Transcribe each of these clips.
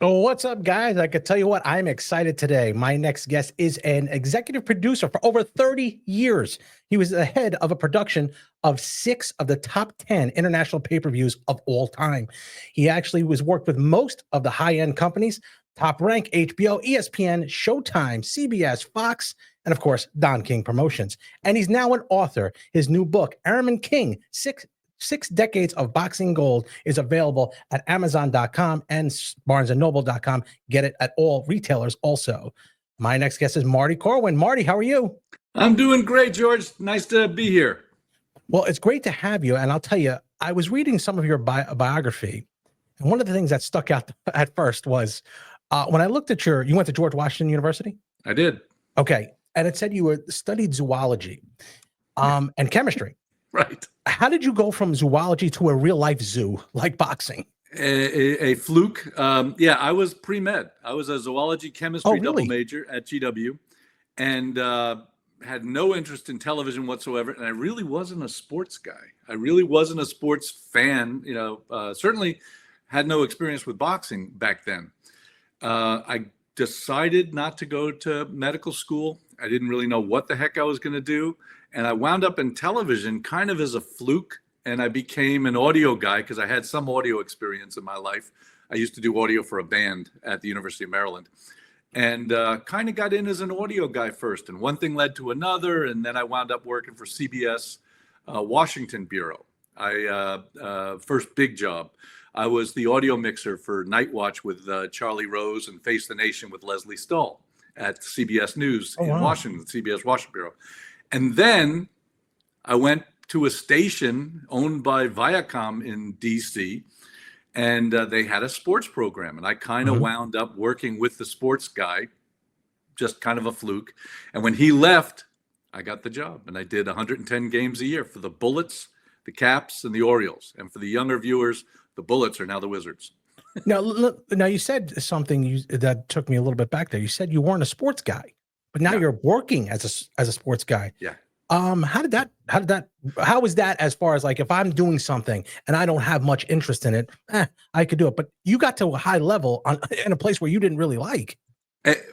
Oh, what's up, guys? I could tell you what, I'm excited today. My next guest is an executive producer for over 30 years. He was the head of a production of 6 of the top 10 international pay-per-views of all time. He actually was worked with most of the high-end companies, Top Rank, HBO, ESPN, Showtime, CBS, Fox, and of course, Don King Promotions. And he's now an author. His new book, Arum and King, Six Decades of Boxing Gold, is available at Amazon.com and BarnesandNoble.com. Get it at all retailers also. My next guest is Marty Corwin. Marty, how are you? I'm doing great, George. Nice to be here. Well, it's great to have you. And I'll tell you, I was reading some of your biography, and one of the things that stuck out at first was when I looked at you went to George Washington University? I did. Okay. And it said you studied zoology and chemistry. Right. How did you go from zoology to a real life zoo like boxing? A fluke. Yeah, I was pre-med. I was a zoology chemistry double major at GW and had no interest in television whatsoever. And I really wasn't a sports guy. I really wasn't a sports fan. Certainly had no experience with boxing back then. I decided not to go to medical school. I didn't really know what the heck I was going to do. And I wound up in television kind of as a fluke. And I became an audio guy because I had some audio experience in my life. I used to do audio for a band at the University of Maryland. And kind of got in as an audio guy first. And one thing led to another. And then I wound up working for CBS Washington Bureau. First big job. I was the audio mixer for Night Watch with Charlie Rose and Face the Nation with Leslie Stahl at CBS News in Washington, CBS Washington Bureau. And then I went to a station owned by Viacom in DC, and they had a sports program. And I kind of wound up working with the sports guy, just kind of a fluke. And when he left, I got the job. And I did 110 games a year for the Bullets, the Caps, and the Orioles. And for the younger viewers, the Bullets are now the Wizards. Now you said something that took me a little bit back there. You said you weren't a sports guy, but now you're working as a sports guy. Yeah. How was that as far as like, if I'm doing something and I don't have much interest in it, I could do it. But you got to a high level in a place where you didn't really like.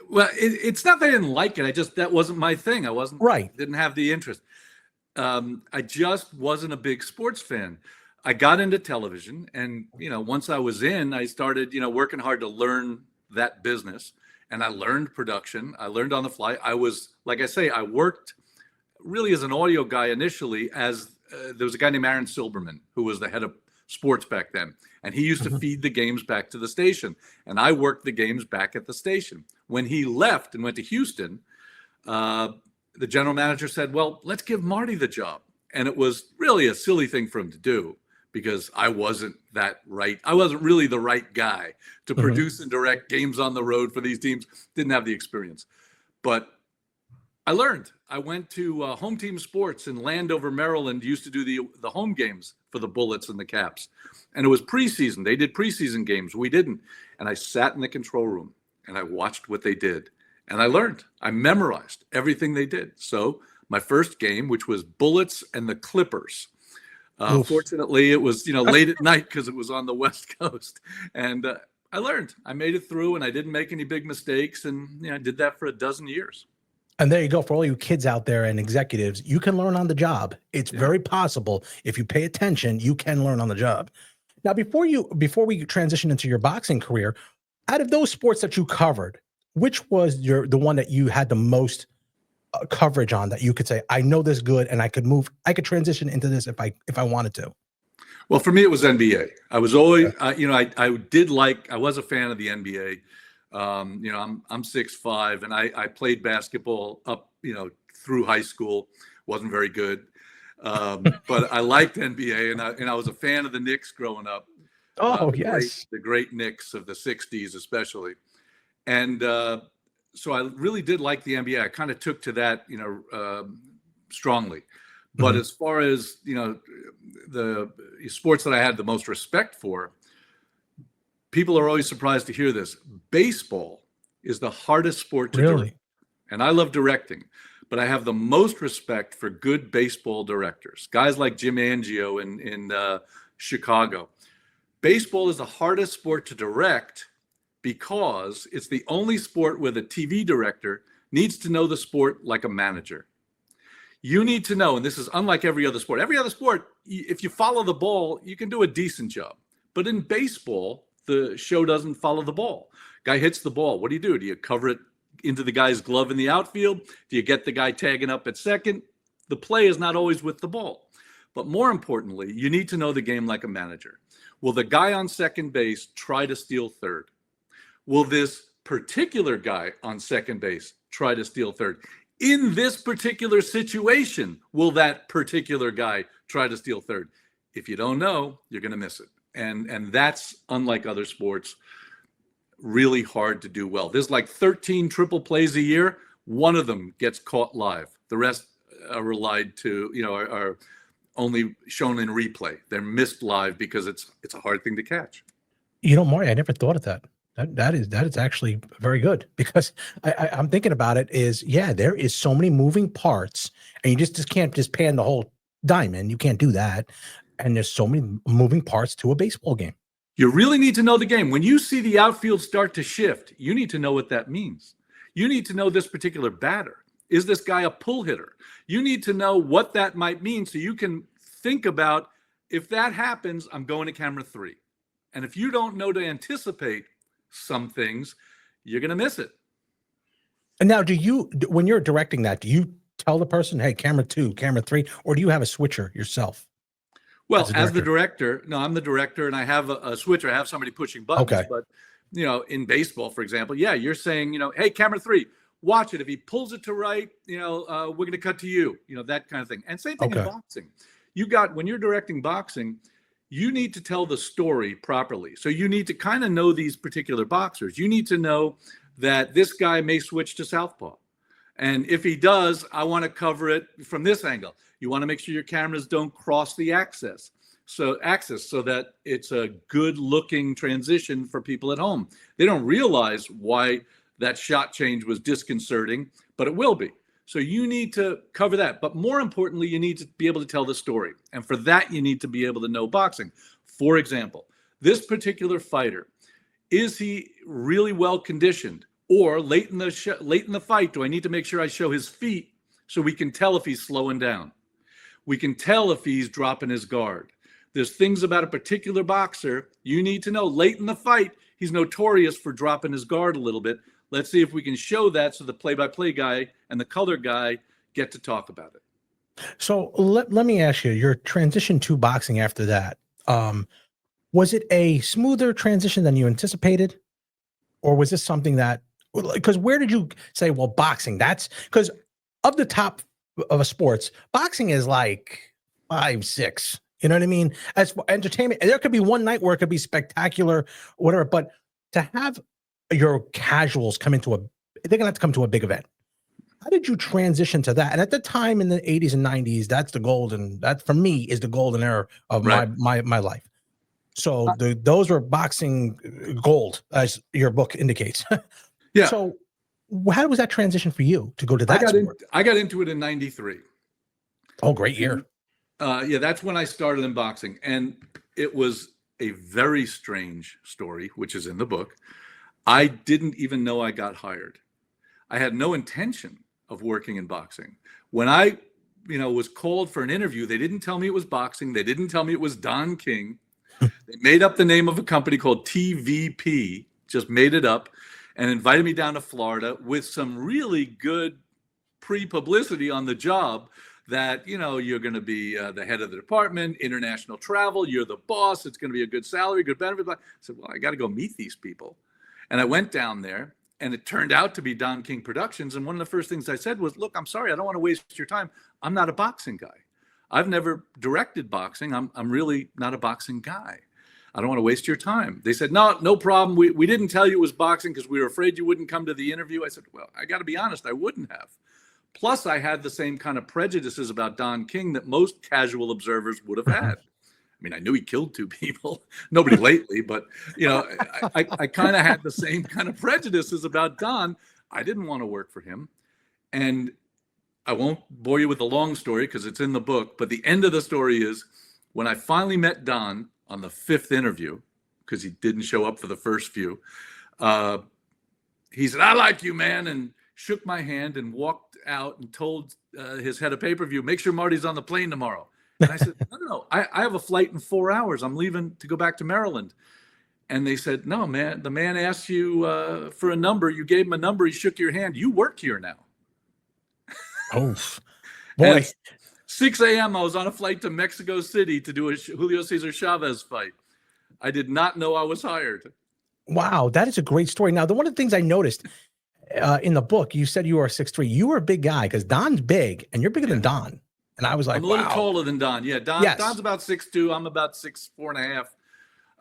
Well, it's not that I didn't like it. that wasn't my thing. I wasn't didn't have the interest. I just wasn't a big sports fan. I got into television, and once I was in, I started working hard to learn that business, and I learned production. I learned on the fly. I was, like I say, I worked really as an audio guy initially. There was a guy named Aaron Silberman who was the head of sports back then, and he used to feed the games back to the station, and I worked the games back at the station. When he left and went to Houston, the general manager said, "Well, let's give Marty the job," and it was really a silly thing for him to do, because I wasn't really the right guy to produce and direct games on the road for these teams. Didn't have the experience. But I learned. I went to Home Team Sports in Landover, Maryland, used to do the home games for the Bullets and the Caps. And it was preseason. They did preseason games. We didn't. And I sat in the control room and I watched what they did. And I learned. I memorized everything they did. So my first game, which was Bullets and the Clippers, fortunately, it was late at night because it was on the West Coast, and I learned. I made it through, and I didn't make any big mistakes, and I did that for a dozen years. And there you go. For all you kids out there and executives, you can learn on the job. It's very possible. If you pay attention, you can learn on the job. Now, before we transition into your boxing career, out of those sports that you covered, which was the one that you had the most coverage on, that you could say, I know this good and I could transition into this if I wanted to? Well, for me, it was NBA. I was always, I was a fan of the NBA. I'm 6'5", and I played basketball up, through high school. Wasn't very good. But I liked NBA, and I was a fan of the Knicks growing up. Oh, yes. The great Knicks of the 60s, especially. And, so I really did like the NBA. I kind of took to that, strongly. But as far as, the sports that I had the most respect for, people are always surprised to hear this. Baseball is the hardest sport to direct. And I love directing, but I have the most respect for good baseball directors, guys like Jim Angio in Chicago. Baseball is the hardest sport to direct because it's the only sport where the TV director needs to know the sport like a manager. You need to know, and this is unlike every other sport. Every other sport, if you follow the ball, you can do a decent job. But in baseball, the show doesn't follow the ball. Guy hits the ball. What do? Do you cover it into the guy's glove in the outfield? Do you get the guy tagging up at second? The play is not always with the ball. But more importantly, you need to know the game like a manager. Will the guy on second base try to steal third? Will this particular guy on second base try to steal third? In this particular situation, will that particular guy try to steal third? If you don't know, you're going to miss it. And that's, unlike other sports, really hard to do well. There's like 13 triple plays a year. One of them gets caught live. The rest are relied to, are only shown in replay. They're missed live because it's a hard thing to catch. Marty, I never thought of that. That is actually very good, because I'm thinking about it there is so many moving parts, and you just can't just pan the whole diamond. You can't do that. And there's so many moving parts to a baseball game. You really need to know the game. When you see the outfield start to shift, you need to know what that means. You need to know this particular batter. Is this guy a pull hitter? You need to know what that might mean so you can think about, if that happens, I'm going to camera 3. And if you don't know to anticipate some things, you're going to miss it. And now, when you're directing that, do you tell the person, hey, camera 2, camera 3, or do you have a switcher yourself? Well, as the director, no, I'm the director, and I have a switcher. I have somebody pushing buttons. Okay. But, in baseball, for example, you're saying, hey, camera 3, watch it. If he pulls it to right, we're going to cut to you, that kind of thing. And same thing in boxing. When you're directing boxing, you need to tell the story properly. So you need to kind of know these particular boxers. You need to know that this guy may switch to southpaw. And if he does, I want to cover it from this angle. You want to make sure your cameras don't cross the axis so that it's a good looking transition for people at home. They don't realize why that shot change was disconcerting, but it will be. So you need to cover that. But more importantly, you need to be able to tell the story. And for that, you need to be able to know boxing. For example, this particular fighter, is he really well conditioned? Or late in the fight, do I need to make sure I show his feet so we can tell if he's slowing down? We can tell if he's dropping his guard. There's things about a particular boxer you need to know. Late in the fight, he's notorious for dropping his guard a little bit. Let's see if we can show that so the play-by-play guy and the color guy get to talk about it. So let me ask you, your transition to boxing after that, was it a smoother transition than you anticipated? Or was this something that, because where did you say, well, boxing, that's because of the top of sports, boxing is like 5, 6, you know what I mean? As for entertainment, there could be one night where it could be spectacular, whatever, but to have your casuals they're gonna have to come to a big event. How did you transition to that? And at the time in the 80s and 90s, that for me is the golden era of my life. So those were boxing gold, as your book indicates. Yeah. So how was that transition for you to go to that sport? I got into it in 93. Oh, great year. That's when I started in boxing. And it was a very strange story, which is in the book. I didn't even know I got hired. I had no intention of working in boxing. When I, was called for an interview, they didn't tell me it was boxing. They didn't tell me it was Don King. They made up the name of a company called TVP, just made it up, and invited me down to Florida with some really good pre-publicity on the job that, you're going to be the head of the department, international travel, you're the boss, it's going to be a good salary, good benefits. I said, well, I got to go meet these people. And I went down there, and it turned out to be Don King Productions. And one of the first things I said was, look, I'm sorry, I don't want to waste your time. I'm not a boxing guy. I've never directed boxing. I'm really not a boxing guy. I don't want to waste your time. They said, no problem. We didn't tell you it was boxing because we were afraid you wouldn't come to the interview. I said, well, I got to be honest, I wouldn't have. Plus, I had the same kind of prejudices about Don King that most casual observers would have had. I mean, I knew he killed 2 people, nobody lately, but, I kind of had the same kind of prejudices about Don. I didn't want to work for him. And I won't bore you with the long story because it's in the book, but the end of the story is when I finally met Don on the 5th interview, because he didn't show up for the first few, He said, "I like you, man," and shook my hand and walked out and told his head of pay-per-view, "Make sure Marty's on the plane tomorrow." And I said, no, I have a flight in 4 hours. I'm leaving to go back to Maryland. And they said, "No, man, the man asked you for a number. You gave him a number. He shook your hand. You work here now." Oh, boy. And 6 a.m. I was on a flight to Mexico City to do a Julio Cesar Chavez fight. I did not know I was hired. Wow, that is a great story. Now, one of the things I noticed in the book, you said you were 6'3". You were a big guy because Don's big, and you're bigger than Don. And I was like, I'm a little wow. taller than Don. Yeah, Don's about 6'2". I'm about 6'4.5".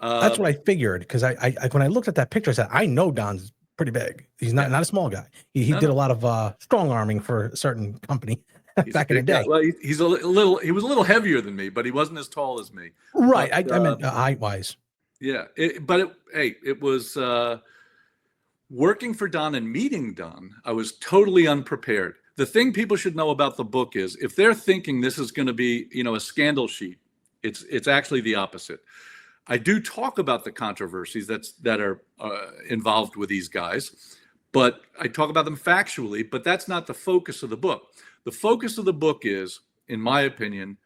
That's what I figured, because I when I looked at that picture, I said, I know Don's pretty big. He's not a small guy. He did a lot of strong arming for a certain company back in the day. Well, he was a little heavier than me, but he wasn't as tall as me. Right. But, I meant height wise. Yeah. It was working for Don and meeting Don. I was totally unprepared. The thing people should know about the book is, if they're thinking this is going to be, a scandal sheet, it's actually the opposite. I do talk about the controversies that are involved with these guys, but I talk about them factually, but that's not the focus of the book. The focus of the book is, in my opinion,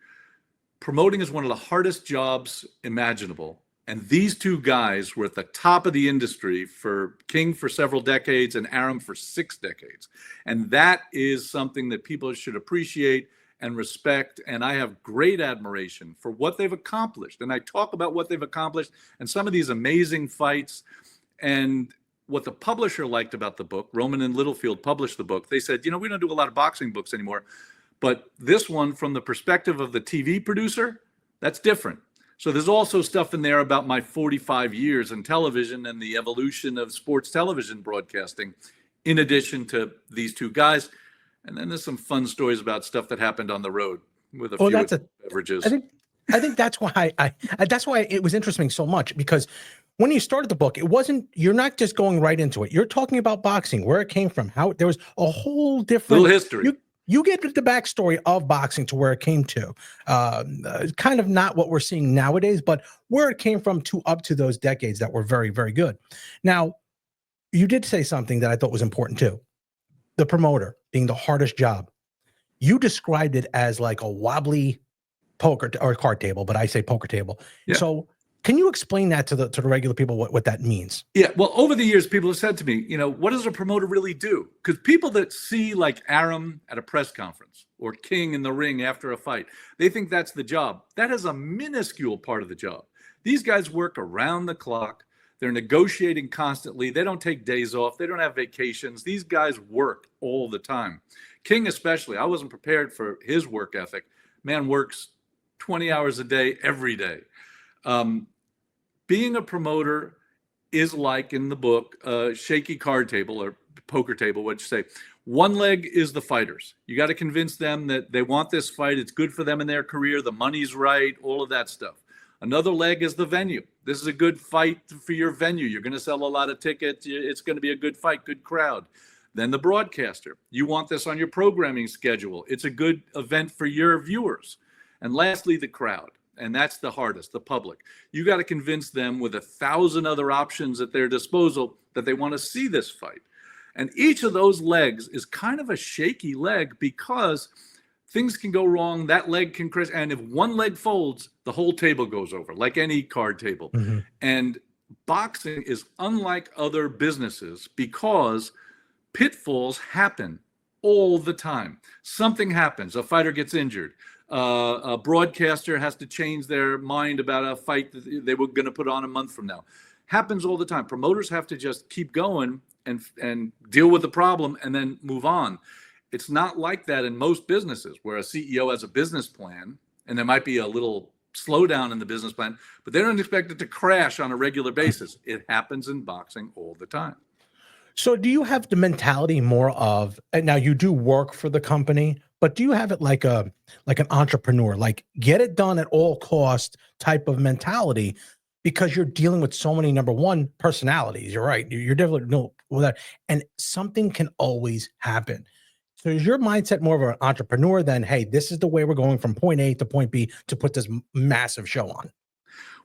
promoting is one of the hardest jobs imaginable. And these two guys were at the top of the industry, for King for several decades and Arum for 6 decades. And that is something that people should appreciate and respect. And I have great admiration for what they've accomplished. And I talk about what they've accomplished and some of these amazing fights. And what the publisher liked about the book, Roman and Littlefield published the book. They said, we don't do a lot of boxing books anymore, but this one, from the perspective of the TV producer, that's different. So there's also stuff in there about my 45 years in television and the evolution of sports television broadcasting, in addition to these two guys. And then there's some fun stories about stuff that happened on the road with a few beverages. I think that's why that's why it was interesting so much, because when you started the book, you're not just going right into it. You're talking about boxing, where it came from, how there was a whole different little history. You get the backstory of boxing to where it came to, kind of not what we're seeing nowadays, but where it came from to up to those decades that were very, very good. Now, you did say something that I thought was important too. The promoter being the hardest job. You described it as like a wobbly poker or card table, but I say poker table. Yeah. So can you explain that to the regular people, what that means? Yeah. Well, over the years, people have said to me, what does a promoter really do? Because people that see like Arum at a press conference or King in the ring after a fight, they think that's the job. That is a minuscule part of the job. These guys work around the clock. They're negotiating constantly. They don't take days off. They don't have vacations. These guys work all the time. King especially, I wasn't prepared for his work ethic. Man works 20 hours a day, every day. Being a promoter is like, in the book, a shaky card table or poker table, what'd you say? One leg is the fighters. You got to convince them that they want this fight. It's good for them in their career. The money's right, all of that stuff. Another leg is the venue. This is a good fight for your venue. You're going to sell a lot of tickets. It's going to be a good fight, good crowd. Then the broadcaster. You want this on your programming schedule. It's a good event for your viewers. And lastly, the crowd. And that's the hardest, the public. You got to convince them with 1,000 other options at their disposal that they want to see this fight. And each of those legs is kind of a shaky leg, because things can go wrong. That leg can crash. And if one leg folds, the whole table goes over, like any card table. Mm-hmm. And boxing is unlike other businesses because pitfalls happen all the time. Something happens. A fighter gets injured. A broadcaster has to change their mind about a fight that they were going to put on a month from now. Happens all the time. Promoters have to just keep going and deal with the problem and then move on. It's not like that in most businesses, where a CEO has a business plan and there might be a little slowdown in the business plan, but they don't expect it to crash on a regular basis. It happens in boxing all the time. So do you have the mentality more of, and now you do work for the company, but do you have it like an entrepreneur, like get it done at all cost type of mentality, because you're dealing with so many, number one, personalities. You're right. You're definitely no with that, and something can always happen. So is your mindset more of an entrepreneur than, hey, this is the way we're going from point A to point B to put this massive show on?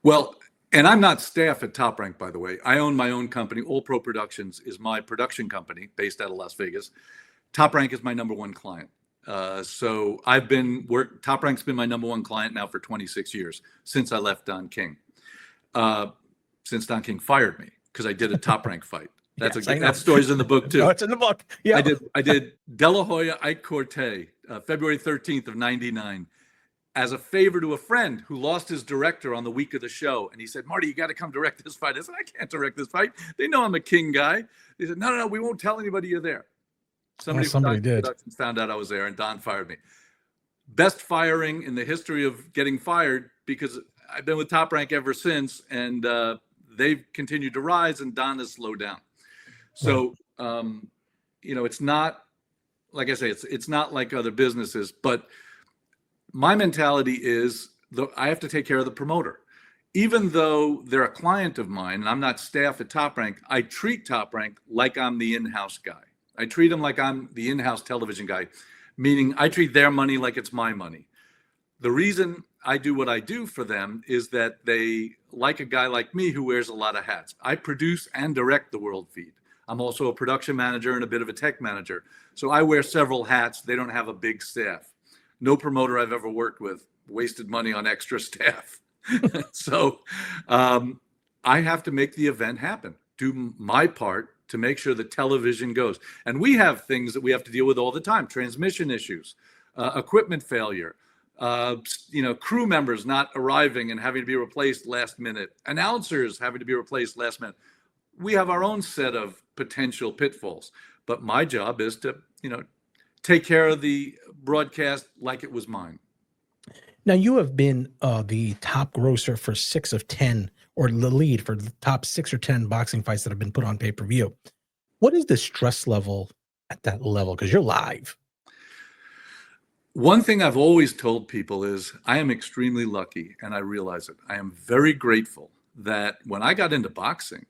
Well, And I'm not staff at Top Rank, by the way. I own my own company. All Pro Productions is my production company based out of Las Vegas. Top Rank is my number one client. So Top Rank's been my number one client now for 26 years since I left Don King. Since Don King fired me because I did a Top Rank fight. That story's in the book too. No, it's in the book. Yeah, I did De La Hoya Ike Corte, February 13th of '99. As a favor to a friend who lost his director on the week of the show. And he said, Marty, you got to come direct this fight. I said, I can't direct this fight. They know I'm a King guy. They said, no, we won't tell anybody you're there. Somebody did. Found out I was there and Don fired me. Best firing in the history of getting fired because I've been with Top Rank ever since and they've continued to rise and Don has slowed down. So, it's not, like I say, it's not like other businesses, but my mentality is I have to take care of the promoter. Even though they're a client of mine and I'm not staff at Top Rank, I treat Top Rank like I'm the in-house guy. I treat them like I'm the in-house television guy, meaning I treat their money like it's my money. The reason I do what I do for them is that they like a guy like me who wears a lot of hats. I produce and direct the World Feed. I'm also a production manager and a bit of a tech manager. So I wear several hats. They don't have a big staff. No promoter I've ever worked with wasted money on extra staff. So I have to make the event happen, do my part to make sure the television goes. And we have things that we have to deal with all the time, transmission issues, equipment failure, crew members not arriving and having to be replaced last minute, announcers having to be replaced last minute. We have our own set of potential pitfalls, but my job is to, take care of the broadcast like it was mine. Now, you have been the top grosser for 6 of 10, or the lead for the top 6 or 10 boxing fights that have been put on pay-per-view. What is the stress level at that level? Because you're live. One thing I've always told people is I am extremely lucky, and I realize it. I am very grateful that when I got into boxing,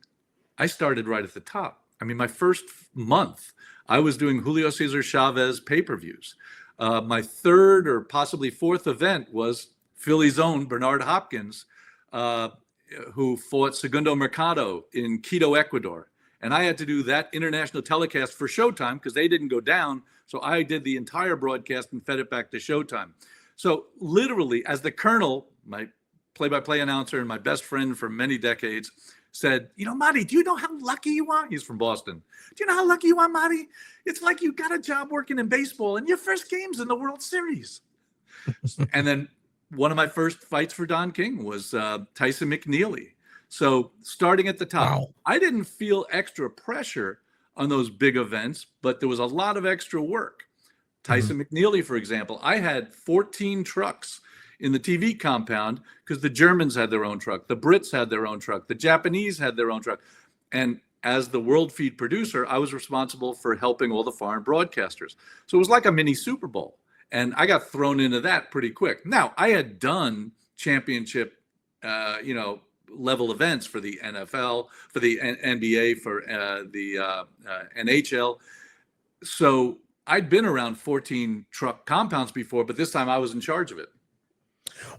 I started right at the top. I mean, my first month, I was doing Julio Cesar Chavez pay-per-views. My third or possibly fourth event was Philly's own Bernard Hopkins, who fought Segundo Mercado in Quito, Ecuador. And I had to do that international telecast for Showtime because they didn't go down. So I did the entire broadcast and fed it back to Showtime. So literally, as the Colonel, my play-by-play announcer and my best friend for many decades, said, Marty, do you know how lucky you are? He's from Boston. Do you know how lucky you are, Marty? It's like you got a job working in baseball and your first game's in the World Series. And then one of my first fights for Don King was Tyson McNeely. So starting at the top, wow. I didn't feel extra pressure on those big events, but there was a lot of extra work. Tyson McNeely, for example, I had 14 trucks in the TV compound because the Germans had their own truck, the Brits had their own truck, the Japanese had their own truck. And as the World Feed producer, I was responsible for helping all the foreign broadcasters. So it was like a mini Super Bowl. And I got thrown into that pretty quick. Now, I had done championship, level events for the NFL, for the NBA, for the NHL. So I'd been around 14 truck compounds before, but this time I was in charge of it.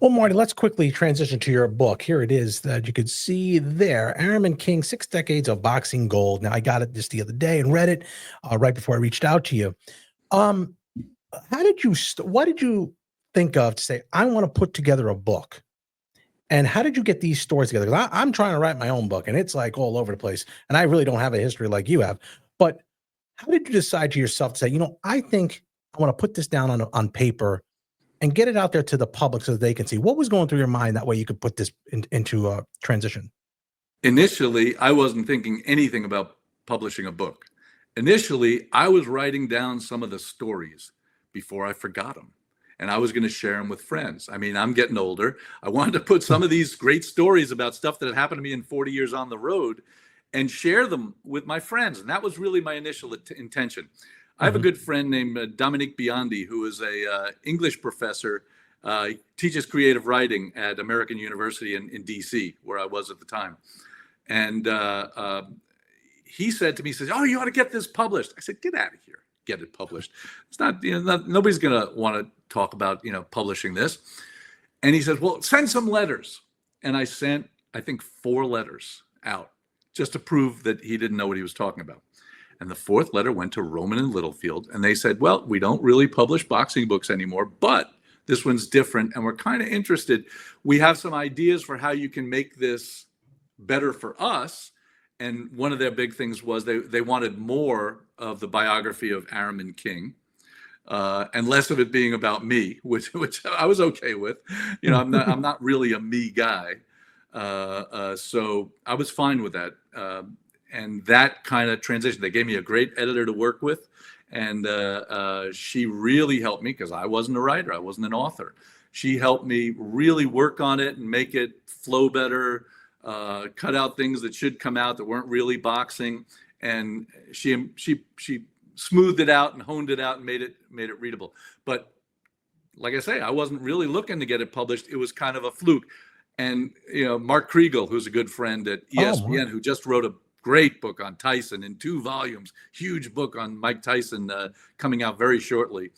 Well, Marty, let's quickly transition to your book. Here it is that you could see there, Arum and King, 6 Decades of Boxing Gold. Now, I got it just the other day and read it right before I reached out to you. What did you think of to say, I want to put together a book? And how did you get these stories together? Because I'm trying to write my own book, and it's like all over the place. And I really don't have a history like you have. But how did you decide to yourself to say, I think I want to put this down on paper and get it out there to the public so that they can see? What was going through your mind? That way you could put this into a transition. Initially, I wasn't thinking anything about publishing a book. Initially, I was writing down some of the stories before I forgot them. And I was going to share them with friends. I mean, I'm getting older. I wanted to put some of these great stories about stuff that had happened to me in 40 years on the road and share them with my friends. And that was really my initial intention. I have a good friend named Dominique Biondi, who is a English professor, teaches creative writing at American University in DC, where I was at the time. And he said to me, he says, "Oh, you ought to get this published." I said, "Get out of here. Get it published. It's not, nobody's going to want to talk about, publishing this." And he said, "Well, send some letters." And I sent I think, 4 letters out just to prove that he didn't know what he was talking about. And the 4th letter went to Rowman and Littlefield, and they said, well, we don't really publish boxing books anymore, but this one's different, and we're kind of interested. We have some ideas for how you can make this better for us. And one of their big things was they wanted more of the biography of Arum and King, and less of it being about me, which I was okay with. You know, I'm not really a me guy, so I was fine with that. And that kind of transition, they gave me a great editor to work with, and she really helped me because I wasn't a writer, I wasn't an author. She helped me really work on it and make it flow better. Cut out things that should come out that weren't really boxing, and she smoothed it out and honed it out and made it readable. But like I say, I wasn't really looking to get it published. It was kind of a fluke. And you know, Mark Kriegel, who's a good friend at ESPN, who just wrote a great book on Tyson in 2 volumes, huge book on Mike Tyson coming out very shortly.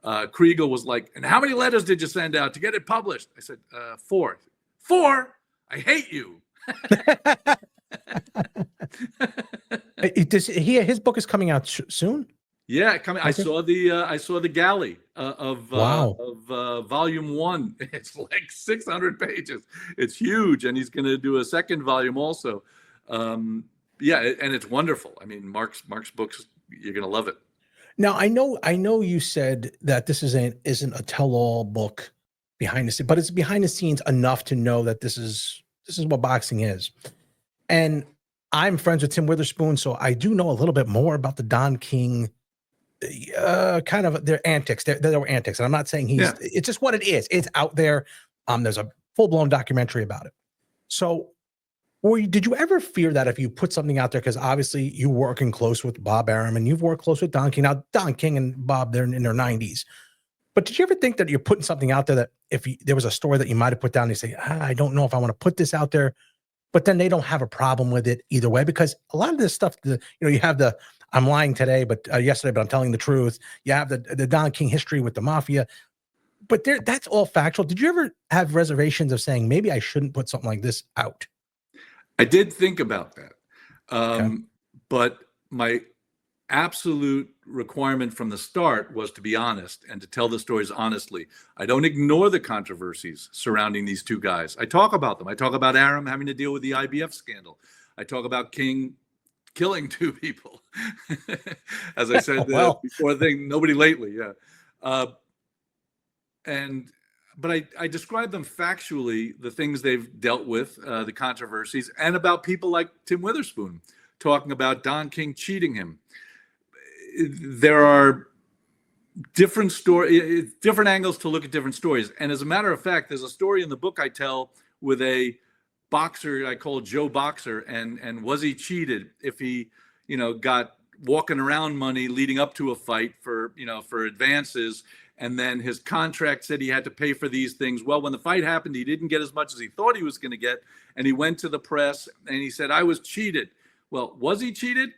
Kriegel was like, and how many letters did you send out to get it published? I said, 4. 4? I hate you. His book is coming out soon. Yeah, coming. I saw the galley of volume 1. It's like 600 pages. It's huge, and he's going to do a second volume also. Yeah, and it's wonderful. I mean, Mark's books, you're going to love it. Now, I know you said that this isn't a tell-all book behind the scenes, but it's behind the scenes enough to know that this is what boxing is. And I'm friends with Tim Witherspoon, so I do know a little bit more about the Don King, kind of their antics. There were antics, and I'm not saying it's just what it is. It's out there. There's a full-blown documentary about it. So did you ever fear that if you put something out there, because obviously you working close with Bob Arum and you've worked close with Don King. Now, Don King and Bob, they're in their 90s. But did you ever think that you're putting something out there that if there was a story that you might have put down, you say, I don't know if I want to put this out there, but then they don't have a problem with it either way? Because a lot of this stuff, you have I'm lying today, but yesterday, but I'm telling the truth. You have the Don King history with the mafia, but that's all factual. Did you ever have reservations of saying, maybe I shouldn't put something like this out? I did think about that. But my absolute requirement from the start was to be honest and to tell the stories honestly. I don't ignore the controversies surrounding these 2 guys. I talk about them. I talk about Arum having to deal with the IBF scandal. I talk about King killing 2 people. As I said before, nobody lately. Yeah. But I describe them factually, the things they've dealt with, the controversies, and about people like Tim Witherspoon talking about Don King cheating him. There are different angles to look at different stories. And as a matter of fact, there's a story in the book I tell with a boxer I call Joe Boxer, and was he cheated if he, got walking around money leading up to a fight for advances, and then his contract said he had to pay for these things. Well, when the fight happened, he didn't get as much as he thought he was going to get, and he went to the press and he said, I was cheated. Well, was he cheated,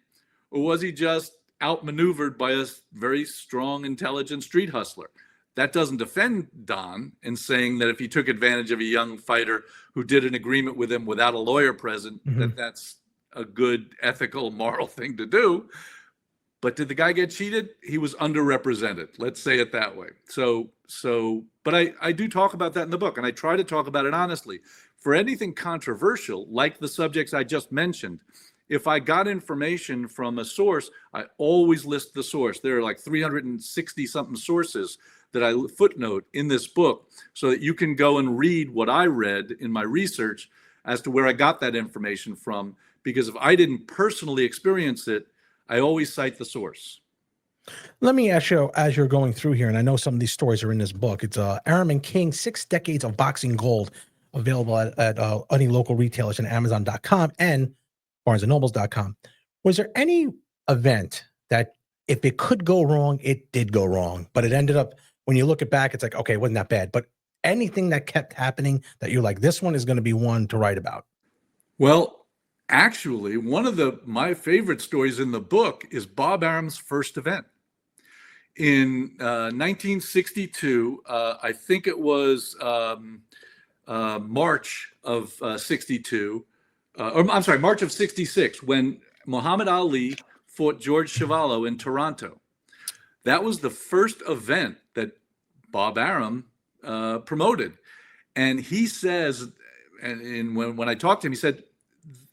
or was he just outmaneuvered by a very strong, intelligent street hustler? That doesn't defend Don in saying that if he took advantage of a young fighter who did an agreement with him without a lawyer present, that's a good, ethical, moral thing to do. But did the guy get cheated? He was underrepresented. Let's say it that way. But I do talk about that in the book, and I try to talk about it honestly. For anything controversial, like the subjects I just mentioned, if I got information from a source, I always list the source. There are like 360 something sources that I footnote in this book so that you can go and read what I read in my research as to where I got that information from. Because if I didn't personally experience it, I always cite the source. Let me ask you, as you're going through here, and I know some of these stories are in this book, it's Arum and King, 6 Decades of Boxing Gold, available at any local retailers and Amazon.com and BarnesandNobles.com. Was there any event that if it could go wrong, it did go wrong, but it ended up, when you look it back, it's like, okay, it wasn't that bad, but anything that kept happening that you're like, this one is going to be one to write about? Well, actually, one of my favorite stories in the book is Bob Arum's first event. In 1962, I think it was March of 62, or I'm sorry, March of 66, when Muhammad Ali fought George Chuvalo in Toronto. That was the first event that Bob Arum promoted. And he says, and when I talked to him, he said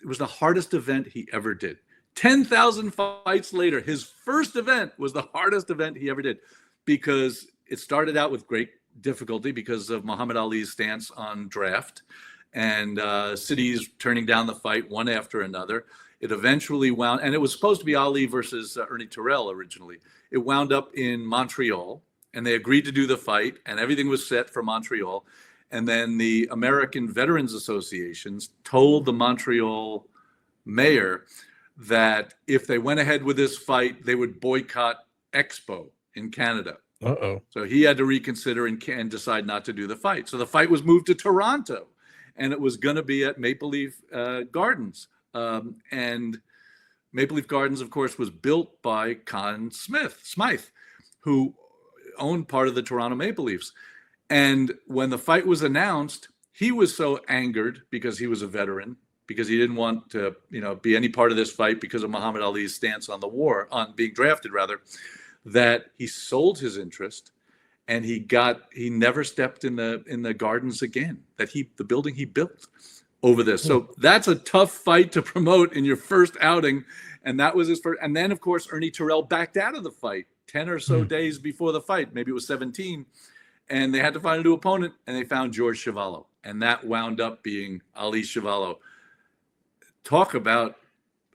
it was the hardest event he ever did. 10,000 fights later, his first event was the hardest event he ever did, because it started out with great difficulty because of Muhammad Ali's stance on draft and cities turning down the fight one after another. It eventually wound, and it was supposed to be Ali versus Ernie Terrell originally. It wound up in Montreal, and they agreed to do the fight, and everything was set for Montreal. And then the American Veterans Associations told the Montreal mayor that if they went ahead with this fight, they would boycott Expo in Canada. So he had to reconsider and decide not to do the fight. So the fight was moved to Toronto, and it was going to be at Maple Leaf Gardens. And Maple Leaf Gardens, of course, was built by Conn Smythe, who owned part of the Toronto Maple Leafs. And when the fight was announced, he was so angered because he was a veteran, because he didn't want to, be any part of this fight because of Muhammad Ali's stance on the war, on being drafted rather, that he sold his interest, and he never stepped in the gardens again, the building he built over this. So that's a tough fight to promote in your first outing. And that was his first. And then, of course, Ernie Terrell backed out of the fight 10 or so days before the fight. Maybe it was 17. And they had to find a new opponent, and they found George Chuvalo. And that wound up being Ali Chuvalo. Talk about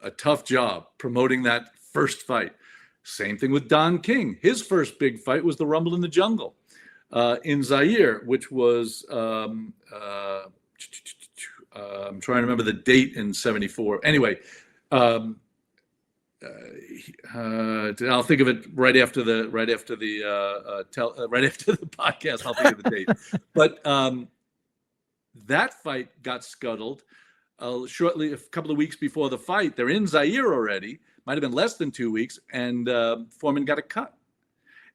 a tough job promoting that first fight. Same thing with Don King. His first big fight was the Rumble in the Jungle in Zaire, which was, I'm trying to remember the date in 74. Anyway, I'll think of it right after the podcast. I'll think of the date. But that fight got scuttled shortly, a couple of weeks before the fight. They're in Zaire already. Might have been less than 2 weeks, and Foreman got a cut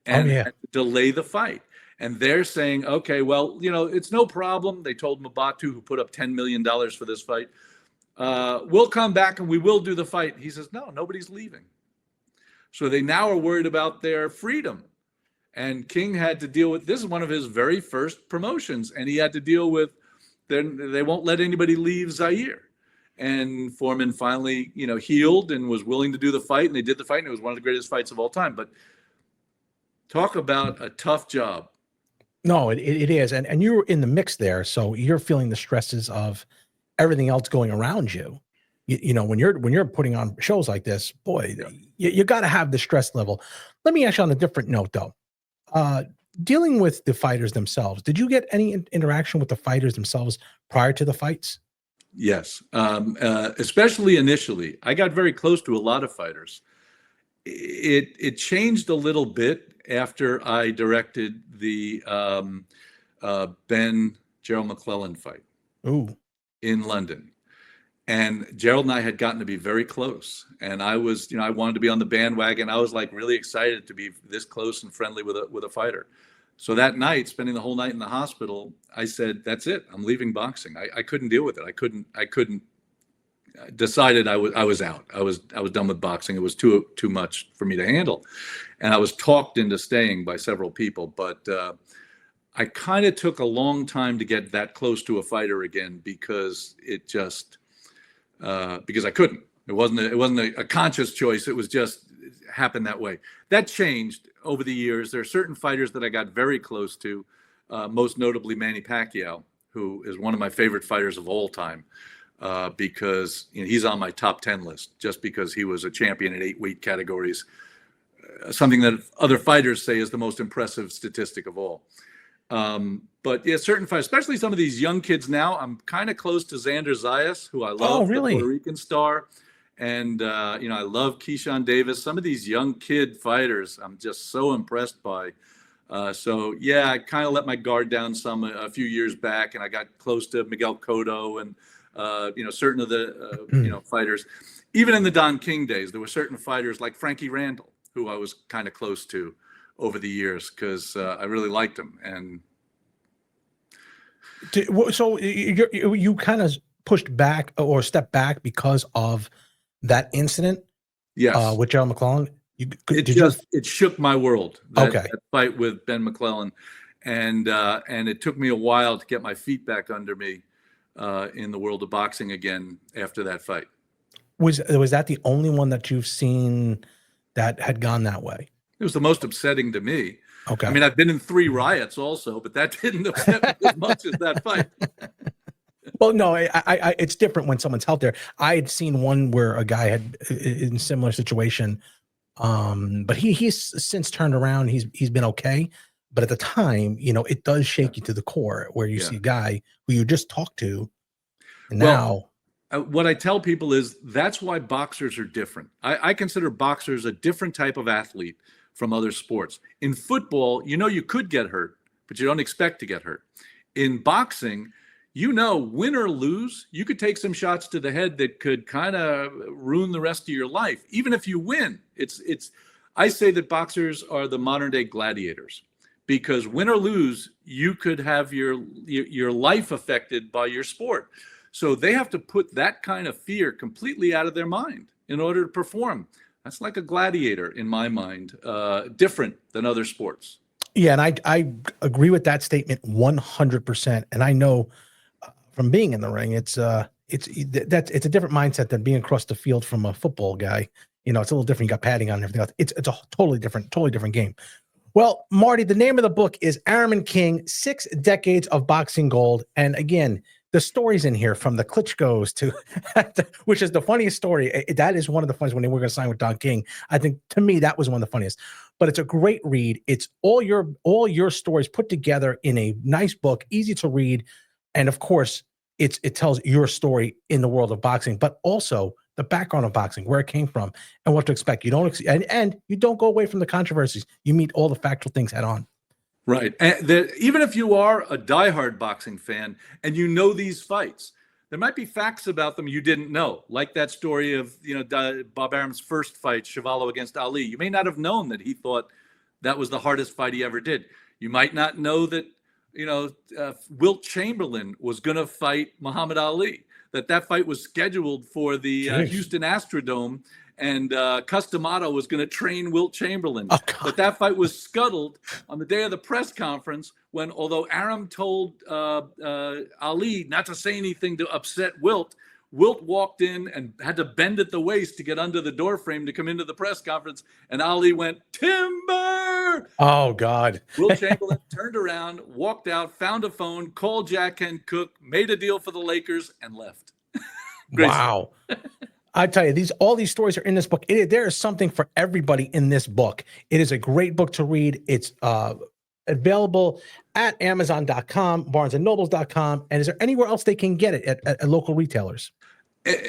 and had to delay the fight. And they're saying, okay, well, it's no problem. They told Mabatu, who put up $10 million for this fight, we'll come back and we will do the fight. He says, no, nobody's leaving. So they now are worried about their freedom. And King had to deal with, this is one of his very first promotions, and he had to deal with, they won't let anybody leave Zaire. And Foreman finally, healed and was willing to do the fight, and they did the fight, and it was one of the greatest fights of all time. But talk about a tough job. No, it is. And you're in the mix there, so you're feeling the stresses of everything else going around you. When you're putting on shows like this, boy, you got to have the stress level. Let me ask you on a different note, though. Dealing with the fighters themselves, did you get any interaction with the fighters themselves prior to the fights? Yes, especially initially. I got very close to a lot of fighters. It changed a little bit after I directed the Ben Gerald McClellan fight in London. And Gerald and I had gotten to be very close. And I was, I wanted to be on the bandwagon. I was like really excited to be this close and friendly with a fighter. So that night, spending the whole night in the hospital, I said, that's it. I'm leaving boxing. I couldn't deal with it. I couldn't decided I was out. I was done with boxing. It was too much for me to handle. And I was talked into staying by several people, but I kind of took a long time to get that close to a fighter again, because it just, because I couldn't. It wasn't a conscious choice. It was just, it happened that way. That changed over the years. There are certain fighters that I got very close to, most notably Manny Pacquiao, who is one of my favorite fighters of all time, because he's on my top 10 list just because he was a champion in 8 weight categories, something that other fighters say is the most impressive statistic of all. But yeah, certain fighters, especially some of these young kids now. I'm kind of close to Xander Zayas, who I love, oh, really? The Puerto Rican star. And, I love Keyshawn Davis. Some of these young kid fighters, I'm just so impressed by. So, yeah, I kind of let my guard down a few years back, and I got close to Miguel Cotto and, certain of the, fighters. Even in the Don King days, there were certain fighters like Frankie Randall, who I was kind of close to over the years, because I really liked him. And So you kind of pushed back or stepped back because of that incident. Yes. With Gerald McClellan. It shook my world. That fight with Ben McClellan, and it took me a while to get my feet back under me in the world of boxing again after that fight. Was that the only one that you've seen that had gone that way? It was the most upsetting to me. Okay. I mean, I've been in 3 riots also, but that didn't upset me as much as that fight. Well, no, it's different when someone's out there. I had seen one where a guy had in a similar situation, but he's since turned around. He's been okay, but at the time, it does shake you to the core where you see a guy who you just talked to, and now. What I tell people is that's why boxers are different. I consider boxers a different type of athlete from other sports. In football, you could get hurt, but you don't expect to get hurt. In boxing, win or lose, you could take some shots to the head that could kind of ruin the rest of your life. Even if you win, I say that boxers are the modern day gladiators, because win or lose, you could have your life affected by your sport. So they have to put that kind of fear completely out of their mind in order to perform. That's like a gladiator in my mind, different than other sports. Yeah, and I agree with that statement 100%. And I know from being in the ring, it's a different mindset than being across the field from a football guy. It's a little different. You got padding on and everything else. It's a totally different game. Well, Marty, the name of the book is Arum and King: 6 Decades of Boxing Gold. And again, the stories in here from the Klitschko's to, which is the funniest story. That is one of the funniest when they were going to sign with Don King. I think to me, that was one of the funniest, but it's a great read. It's all your stories put together in a nice book, easy to read. And of course it tells your story in the world of boxing, but also the background of boxing, where it came from and what to expect. You don't, and you don't go away from the controversies. You meet all the factual things head on. Right. And even if you are a diehard boxing fan and these fights, there might be facts about them you didn't know, like that story of Bob Arum's first fight, Chuvalo against Ali. You may not have known that he thought that was the hardest fight he ever did. You might not know that Wilt Chamberlain was going to fight Muhammad Ali, that fight was scheduled for the Houston Astrodome, and Customato was going to train Wilt Chamberlain. But that fight was scuttled on the day of the press conference when, although Arum told Ali not to say anything to upset Wilt, Wilt walked in and had to bend at the waist to get under the door frame to come into the press conference, and Ali went, "Timber!" Oh, God. Wilt Chamberlain turned around, walked out, found a phone, called Jack Kent Cooke, made a deal for the Lakers, and left. Wow. I tell you, all these stories are in this book. There is something for everybody in this book. It is a great book to read. It's available at Amazon.com, BarnesandNobles.com. And is there anywhere else they can get it at local retailers?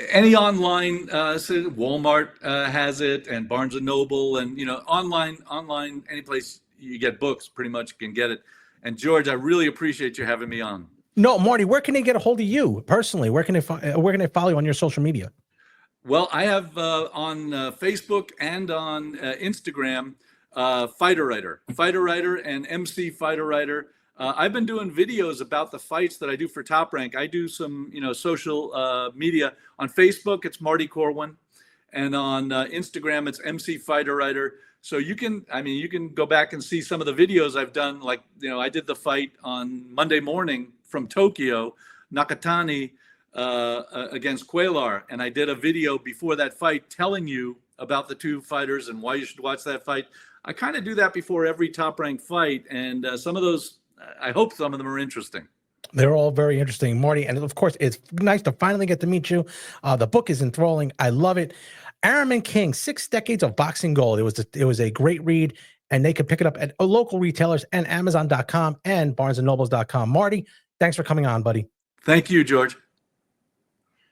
Any online, so Walmart has it, and Barnes and Noble, and online, any place you get books, pretty much can get it. And George, I really appreciate you having me on. No, Marty, where can they get a hold of you personally? Where can they follow you on your social media? Well, I have on Facebook and on Instagram, Fighter Writer, and MC Fighter Writer. I've been doing videos about the fights that I do for Top Rank. I do some, social media. On Facebook, it's Marty Corwin, and on Instagram, it's MC Fighter Writer. So you can go back and see some of the videos I've done. Like, I did the fight on Monday morning from Tokyo, Nakatani against Cuellar, and I did a video before that fight telling you about the two fighters and why you should watch that fight. I kind of do that before every Top Rank fight, and some of those, I hope some of them are interesting. They're all very interesting, Marty. And of course, it's nice to finally get to meet you. The book is enthralling. I love it. Arum and King: 6 Decades of Boxing Gold. It was a great read, and they can pick it up at local retailers and Amazon.com and BarnesandNobles.com. Marty, thanks for coming on, buddy. Thank you, George.